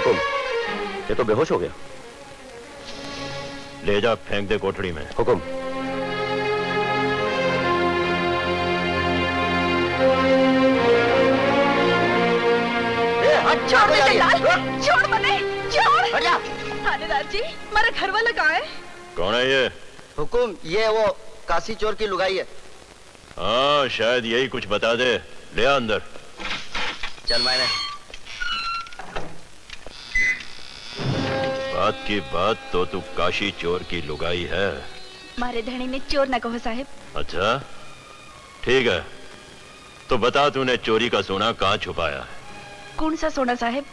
हुकुम, ये तो बेहोश हो गया। ले जा, फेंक दे कोठड़ी में। हुकुम। छोड़ दे जंगलाल, छोड़ मने, छोड़। थानेदार जी, हमारा घर वाला कहाँ है? कौन है ये? हुकुम, ये वो काशी चोर की लुगाई है। हाँ, शायद यही कुछ बता दे। ले आ अंदर। चल मैंने। बात की बात तो तू काशी चोर की लुगाई है। मारे धनी ने चोर न कहो साहिब। अच्छा, ठीक है, तो बता तूने चोरी का सोना कहाँ छुपाया है? कौन सा सोना साहिब?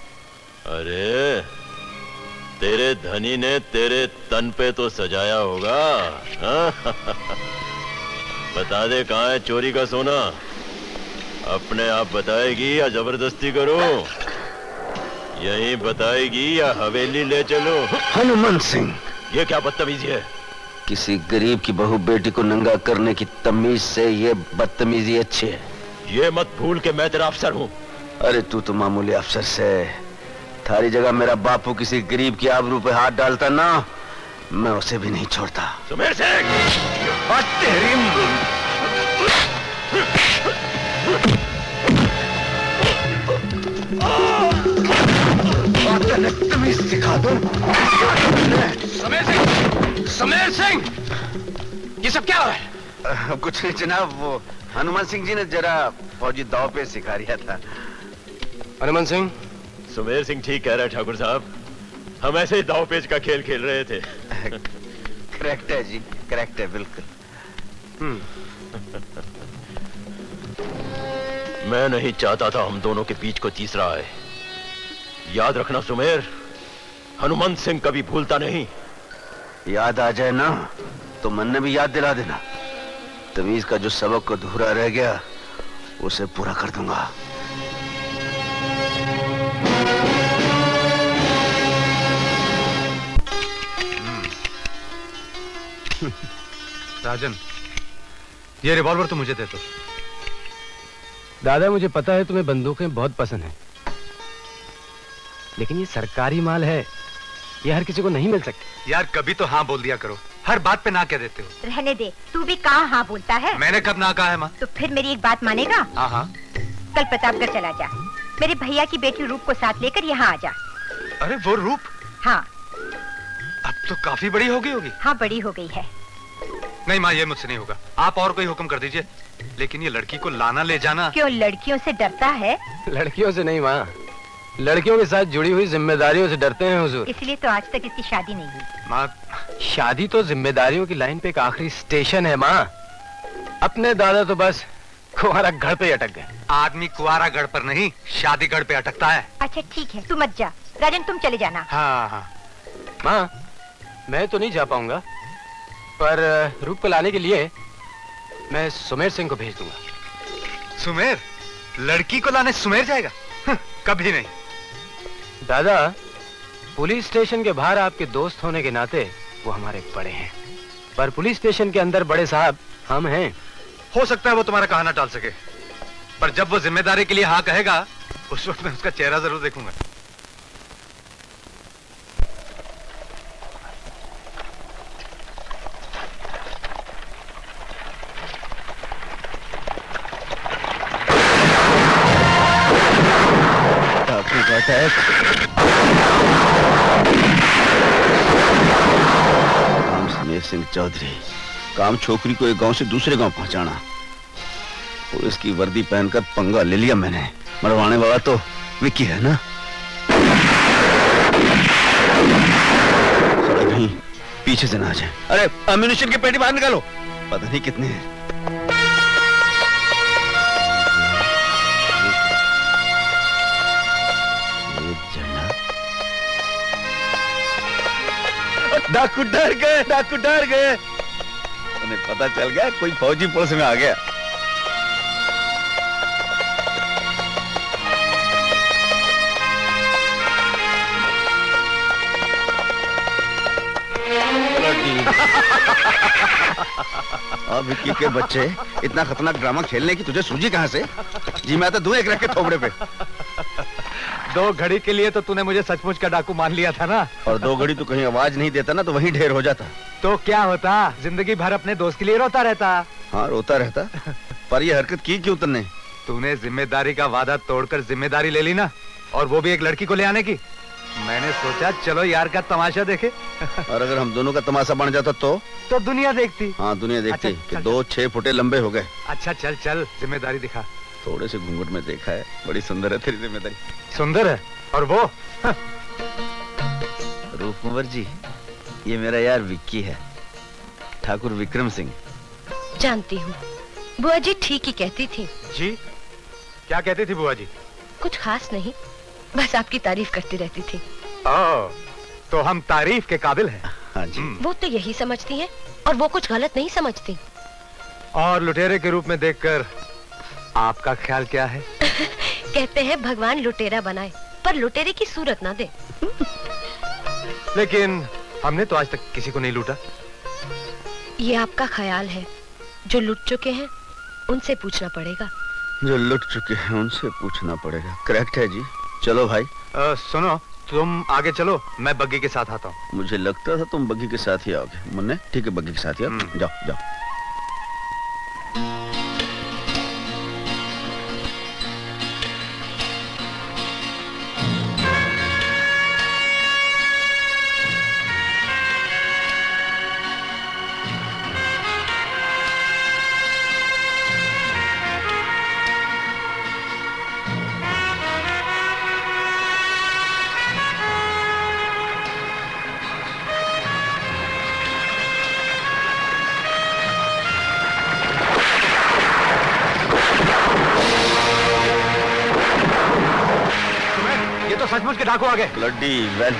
अरे, तेरे धनी ने तेरे तन पे तो सजाया होगा। हाँ? बता दे कहाँ है चोरी का सोना। अपने आप बताएगी या जबरदस्ती करो? यहीं बताएगी या हवेली ले चलो? हनुमान सिंह, ये क्या बदतमीजी है? किसी गरीब की बहू बेटी को नंगा करने की तमीज से ये बदतमीजी अच्छी है। ये मत भूल के मैं तेरा अफसर हूँ। अरे तू तो मामूली अफसर से, थारी जगह मेरा बापू किसी गरीब की आबरू पे हाथ डालता ना, मैं उसे भी नहीं छोड़ता। सुमेर सिंह! तेरी तमीज सिखा दो। सुमेर सिंह! सुमेर सिंह! ये सब क्या हो रहा है? कुछ नहीं जनाब, वो हनुमान सिंह जी ने जरा फौजी दाव पे सिखा रिया था। हनुमान सिंह? सुमेर सिंह ठीक कह रहा है ठाकुर साहब, हम ऐसे ही दाव पेच का खेल खेल रहे थे। करेक्ट है जी, करेक्ट है बिल्कुल। मैं नहीं चाहता था हम दोनों के बीच को तीसरा आए। याद रखना सुमेर, हनुमान सिंह कभी भूलता नहीं। याद आ जाए ना तो मन ने भी याद दिला देना। तमीज का जो सबक को अधूरा रह गया उसे पूरा कर दूंगा। राजन, ये रिवॉल्वर तो मुझे दे दो। दादा, मुझे पता है तुम्हें बंदूकें बहुत पसंद हैं, लेकिन ये सरकारी माल है, ये हर किसी को नहीं मिल सकती। यार कभी तो हाँ बोल दिया करो, हर बात पे ना कह देते हो। रहने दे, तू भी कहाँ हाँ बोलता है? मैंने कब ना कहा है माँ? तो फिर मेरी एक बात मानेगा? हाँ हाँ। कल प्रतापगढ़ चला जा, मेरे भैया की बेटी रूप को साथ लेकर यहाँ आ जा। अरे वो रूप? हाँ। अब तो काफी बड़ी हो गई होगी। हाँ, बड़ी हो गई है। नहीं माँ, ये मुझसे नहीं होगा, आप और कोई हुक्म कर दीजिए, लेकिन ये लड़की को लाना ले जाना। क्यों, लड़कियों से डरता है? लड़कियों से नहीं माँ, लड़कियों के साथ जुड़ी हुई जिम्मेदारियों से डरते हैं हुजूर। इसलिए तो आज तक इसकी शादी नहीं हुई। माँ, शादी तो जिम्मेदारियों की लाइन पे एक आखिरी स्टेशन है माँ। अपने दादा तो बस कुंवारा गढ़ पे अटक गए। आदमी कुंवारा गढ़ पर नहीं, शादी गढ़ पे अटकता है। अच्छा ठीक है, तू मत जा। राजन, तुम चले जाना। हाँ हाँ माँ, मैं तो नहीं जा पाऊंगा, पर रूप को लाने के लिए मैं सुमेर सिंह को भेज दूंगा। सुमेर? लड़की को लाने सुमेर जाएगा? कभी नहीं। दादा, पुलिस स्टेशन के बाहर आपके दोस्त होने के नाते वो हमारे बड़े हैं, पर पुलिस स्टेशन के अंदर बड़े साहब हम हैं। हो सकता है वो तुम्हारा कहना टाल सके, पर जब वो जिम्मेदारी के लिए हाँ कहेगा, उस वक्त मैं उसका चेहरा जरूर देखूंगा। काम सुमेर सिंह चौधरी, काम छोकरी को एक गांव से दूसरे गांव पहुंचाना। और इसकी वर्दी पहनकर पंगा ले लिया मैंने। मरवाने वाला तो विक्की है ना। कहीं पीछे से ना आ जाए। अरे अम्युनिशन की पेटी बाहर निकालो, पता नहीं कितने हैं। डाकू डर गए, डाकू डर गए। उन्हें पता चल गया कोई फौजी पुलिस में आ गया। अब विक्की के बच्चे, इतना खतरनाक ड्रामा खेलने की तुझे सूझी कहां से? जी मैं तो दूं एक रख के थोबड़े पे। 2 घड़ी के लिए तो तूने मुझे सचमुच का डाकू मान लिया था ना। और 2 घड़ी तो कहीं आवाज नहीं देता ना तो वहीं ढेर हो जाता। तो क्या होता, जिंदगी भर अपने दोस्त के लिए रोता रहता। हाँ रोता रहता, पर ये हरकत की क्यों तुमने? तूने जिम्मेदारी का वादा तोड़कर जिम्मेदारी ले ली ना, और वो भी एक लड़की को ले आने की। मैंने सोचा चलो यार का तमाशा देखे। और अगर हम दोनों का तमाशा बन जाता तो दुनिया देखती। हाँ दुनिया देखती अच्छा, कि 2 6 फुटे लंबे हो गए। अच्छा चल चल, जिम्मेदारी दिखा। थोड़े से घूंघट में देखा है, बड़ी सुंदर है तेरी जिम्मेदारी। सुंदर है, और वो रूपकुंवर जी, ये मेरा यार विक्की है, ठाकुर विक्रम सिंह। जानती हूँ, बुआ जी ठीक ही कहती थी। जी क्या कहती थी बुआ जी? कुछ खास नहीं, बस आपकी तारीफ करती रहती थी। ओह, तो हम तारीफ के काबिल हैं। हाँ जी। वो तो यही समझती हैं, और वो कुछ गलत नहीं समझती। और लुटेरे के रूप में देखकर आपका ख्याल क्या है? कहते हैं भगवान लुटेरा बनाए, पर लुटेरे की सूरत ना दे। लेकिन हमने तो आज तक किसी को नहीं लूटा। ये आपका ख्याल है, जो लुट चुके हैं उनसे पूछना पड़ेगा। जो लुट चुके हैं उनसे पूछना पड़ेगा। करेक्ट है जी। चलो भाई। सुनो, तुम आगे चलो, मैं बग्गी के साथ आता हूँ। मुझे लगता था तुम बग्गी के साथ ही आओगे। मुन्ने ठीक है, बग्गी के साथ ही आओ। जाओ जाओ। सचमुच के डाकू आ गए। Bloody well.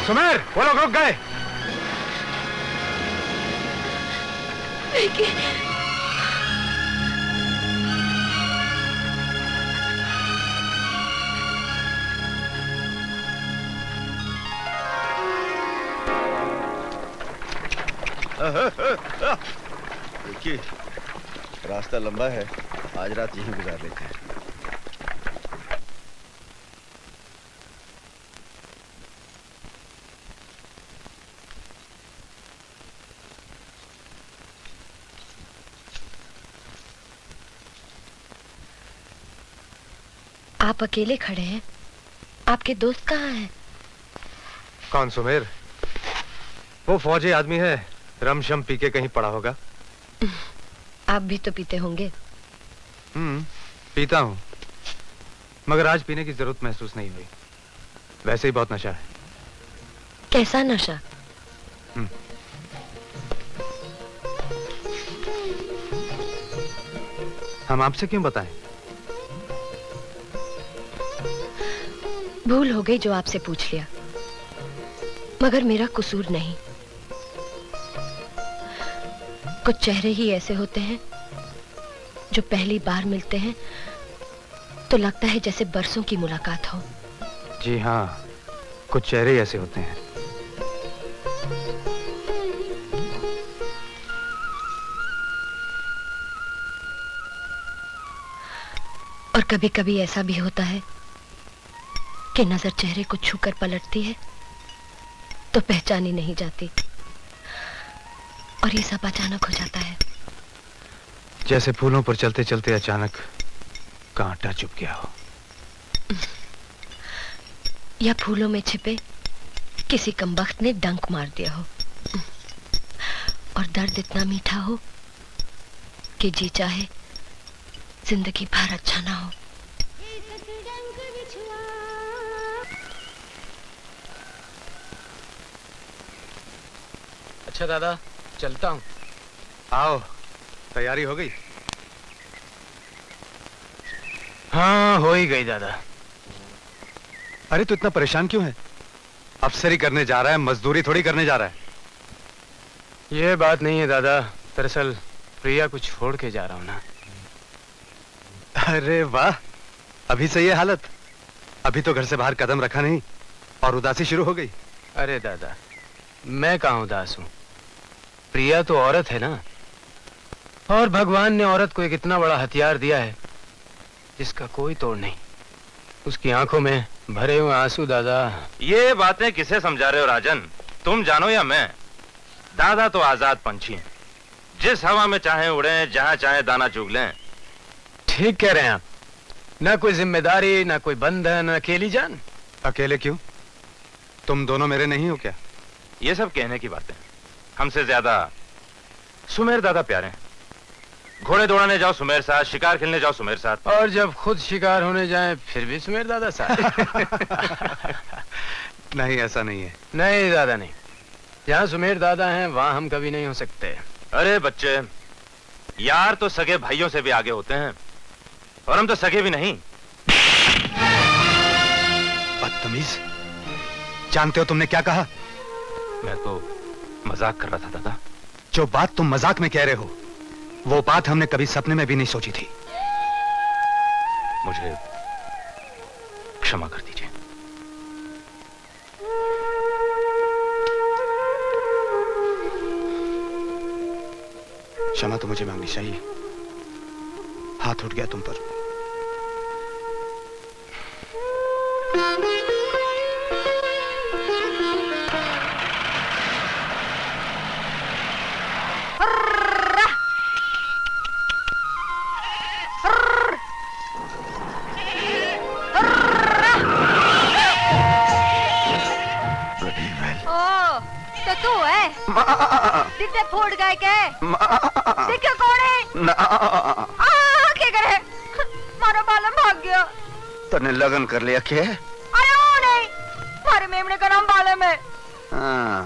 सुमेर, वो लोग रुक गए। देखिए, रास्ता लंबा है, आज रात यहीं गुजार लेते हैं। आप अकेले खड़े हैं, आपके दोस्त कहाँ हैं? कौन सुमेर? वो फौजी आदमी है, रमशम पी के कहीं पड़ा होगा। आप भी तो पीते होंगे। पीता हूँ, मगर आज पीने की जरूरत महसूस नहीं हुई। वैसे ही बहुत नशा है। कैसा नशा? हम आपसे क्यों बताएं? भूल हो गई जो आपसे पूछ लिया, मगर मेरा कसूर नहीं। कुछ चेहरे ही ऐसे होते हैं जो पहली बार मिलते हैं तो लगता है जैसे बरसों की मुलाकात हो। जी हाँ, कुछ चेहरे ऐसे होते हैं। और कभी कभी ऐसा भी होता है कि नजर चेहरे को छूकर पलटती है तो पहचानी नहीं जाती और ये सब अचानक हो जाता है। जैसे फूलों पर चलते चलते अचानक कांटा चुभ गया हो, या फूलों में छिपे किसी कमबख्त ने डंक मार दिया हो और दर्द इतना मीठा हो कि जी चाहे जिंदगी भर अच्छा ना हो। अच्छा दादा, चलता हूँ। आओ, तैयारी हो गई? हाँ, हो ही गई दादा। अरे तू इतना परेशान क्यों है? अफसरी करने जा रहा है, मजदूरी थोड़ी करने जा रहा है। ये बात नहीं है दादा, दरअसल प्रिया को छोड़ के जा रहा हूँ ना। अरे वाह, अभी से ये हालत? अभी तो घर से बाहर कदम रखा नहीं और उदासी शुरू हो गई। अरे दादा, मैं कहाँ उदास हूँ? प्रिया तो औरत है ना, और भगवान ने औरत को एक इतना बड़ा हथियार दिया है जिसका कोई तोड़ नहीं। उसकी आंखों में भरे हुए आंसू दादा। ये बातें किसे समझा रहे हो राजन? तुम जानो या मैं? दादा तो आजाद पंछी हैं, जिस हवा में चाहे उड़ें, जहां चाहे दाना चुग लें। ठीक कह रहे हैं आप। ना कोई जिम्मेदारी, ना कोई बंधन, अकेली जान। अकेले क्यों? तुम दोनों मेरे नहीं हो क्या? ये सब कहने की बातें। हमसे ज्यादा सुमेर दादा प्यारे हैं। घोड़े दौड़ाने जाओ सुमेर साथ, शिकार खेलने जाओ सुमेर साथ, और जब खुद शिकार होने जाए फिर भी सुमेर दादा साथ। नहीं, ऐसा नहीं है। नहीं दादा नहीं, जहाँ सुमेर दादा हैं वहाँ हम कभी नहीं हो सकते। अरे बच्चे, यार तो सगे भाइयों से भी आगे होते हैं, और हम तो सगे भी नहीं। बदतमीज, जानते हो तुमने क्या कहा? मैं तो मजाक कर रहा था दादा। जो बात तुम मजाक में कह रहे हो वो बात हमने कभी सपने में भी नहीं सोची थी। मुझे क्षमा कर दीजिए। क्षमा तो मुझे मांगनी चाहिए, हाथ उठ गया तुम पर। दिल फूट गए के देखो कौन है ना क्या करे मारो बालम भाग गया। तने लगन कर लिया के? अरे वो नहीं, मारे मेमने का नाम बाले में। हाँ,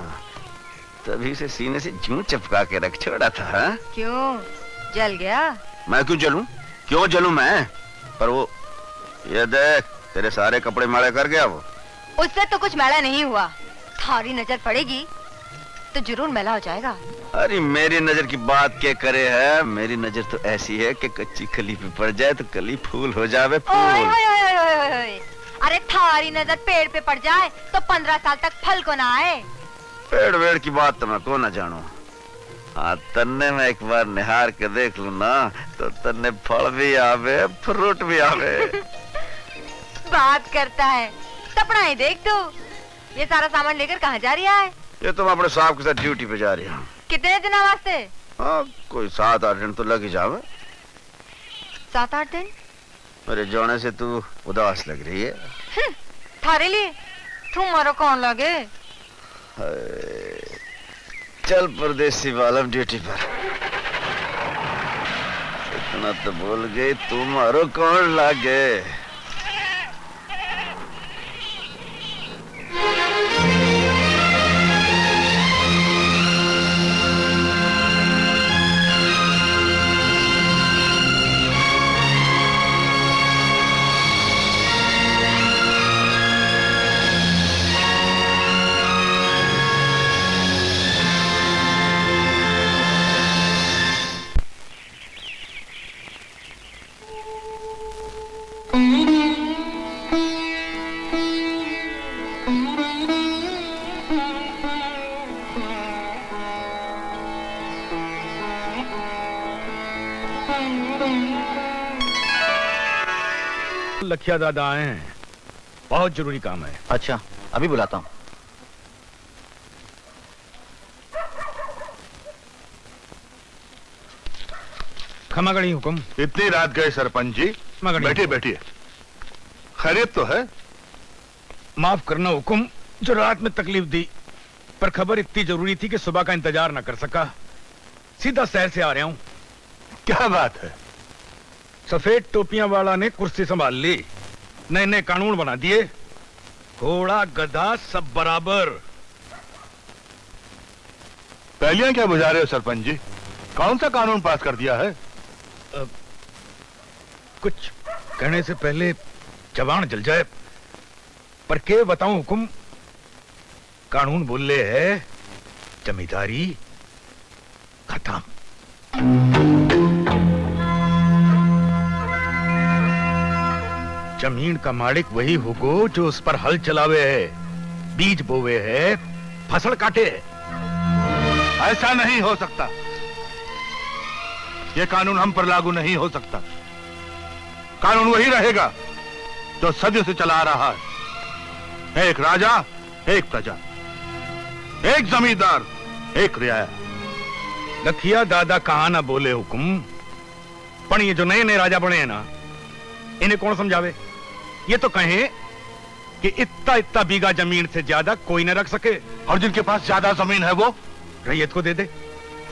तभी से सीने से जूं चिपका के रख छोड़ा था। हा? क्यों जल गया? मैं क्यों जलूं? क्यों जलूं मैं? पर वो ये देख, तेरे सारे कपड़े मैले कर गया वो। उससे तो कुछ मैला नहीं हुआ, थारी नजर पड़ेगी तो जरूर मैला हो जाएगा। अरे मेरी नजर की बात क्या करे है? मेरी नजर तो ऐसी है कि कच्ची कली पे पड़ जाए तो कली फूल हो जावे फूल। ओए, ओए, ओए, ओए, ओए। अरे थारी नजर पेड़ पे पड़ जाए तो 15 साल तक फल को ना आए। पेड़ वेड़ की बात तो मैं को ना जानू। हाँ, तन्ने में एक बार निहार के देख लू ना तो तन्ने फल भी आवे फ्रूट भी आवे। बात करता है, सपना ही देख तू। ये सारा सामान लेकर कहाँ जा रही है? ये तो मैं अपने साहब के साथ ड्यूटी पे जा रही हूँ। कितने दिन वास्ते? हाँ, कोई 7-8 दिन तो लग ही जावे। 7-8 दिन? मेरे जाने से तू उदास लग रही है। थारे लिए तुम्हारा कौन लगे? चल परदेसी वालम ड्यूटी पर। इतना तो बोल गई, तुम्हारो कौन लागे? लखिया दादा आए हैं, बहुत जरूरी काम है। अच्छा, अभी बुलाता हूँ। खमागणी हुक्म। इतनी रात गए सरपंच जी? बैठिए बैठिए। खैरियत तो है? माफ करना हुक्म, जो रात में तकलीफ दी, पर खबर इतनी जरूरी थी कि सुबह का इंतजार न कर सका। सीधा शहर से आ रहा हूँ। क्या बात है? सफेद टोपियां वाला ने कुर्सी संभाल ली, नए नए कानून बना दिए, घोड़ा गधा सब बराबर। पहलियां क्या बुझा रहे हो सरपंच जी? कौन सा कानून पास कर दिया है? कुछ कहने से पहले जबान जल जाए, पर के बताऊं हुक्म, कानून बोले है जमींदारी खत्म। जमीन का मालिक वही होगो जो उस पर हल चलावे है, बीज बोवे है, फसल काटे है। ऐसा नहीं हो सकता। ये कानून हम पर लागू नहीं हो सकता। कानून वही रहेगा जो सदियों से चला आ रहा है। एक राजा, एक प्रजा, एक जमींदार, एक रियाया। लखिया दादा कहा ना बोले हुक्म, पर ये जो नए नए राजा बने हैं ना, इन्हें कौन समझावे? ये तो कहें कि इतना इतना बीघा जमीन से ज्यादा कोई न रख सके, और जिनके पास ज्यादा जमीन है वो रैयत को दे दे।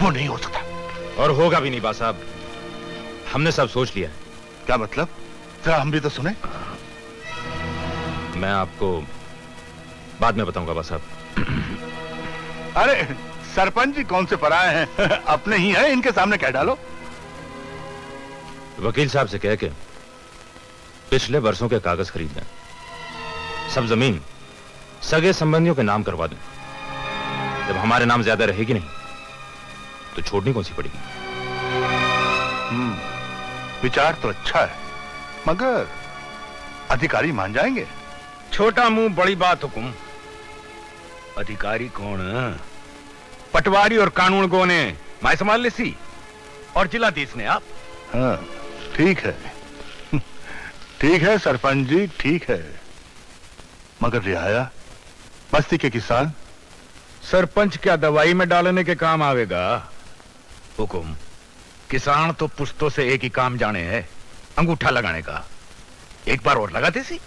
वो नहीं हो सकता। और होगा भी नहीं बा साहब, हमने सब सोच लिया है। क्या मतलब? जरा हम भी तो सुने। मैं आपको बाद में बताऊंगा बा साहब। अरे सरपंच जी कौन से पराए हैं? अपने ही हैं, इनके सामने कह डालो। वकील साहब से कह के पिछले वर्षों के कागज खरीद लें, सब जमीन सगे संबंधियों के नाम करवा दें। जब हमारे नाम ज्यादा रहेगी नहीं तो छोड़नी कौन सी पड़ेगी। विचार तो अच्छा है, मगर अधिकारी मान जाएंगे? छोटा मुंह बड़ी बात हुकुम। अधिकारी कौन? पटवारी और कानून को ने मैं संभाल लेसी, और जिलाधीश ने आप। हाँ, ठीक है। ठीक है सरपंच जी, ठीक है। मगर रियाया, बस्ती के किसान? सरपंच क्या दवाई में डालने के काम आवेगा? हुकुम, किसान तो पुश्तों से एक ही काम जाने है, अंगूठा लगाने का। एक बार और लगाते सी।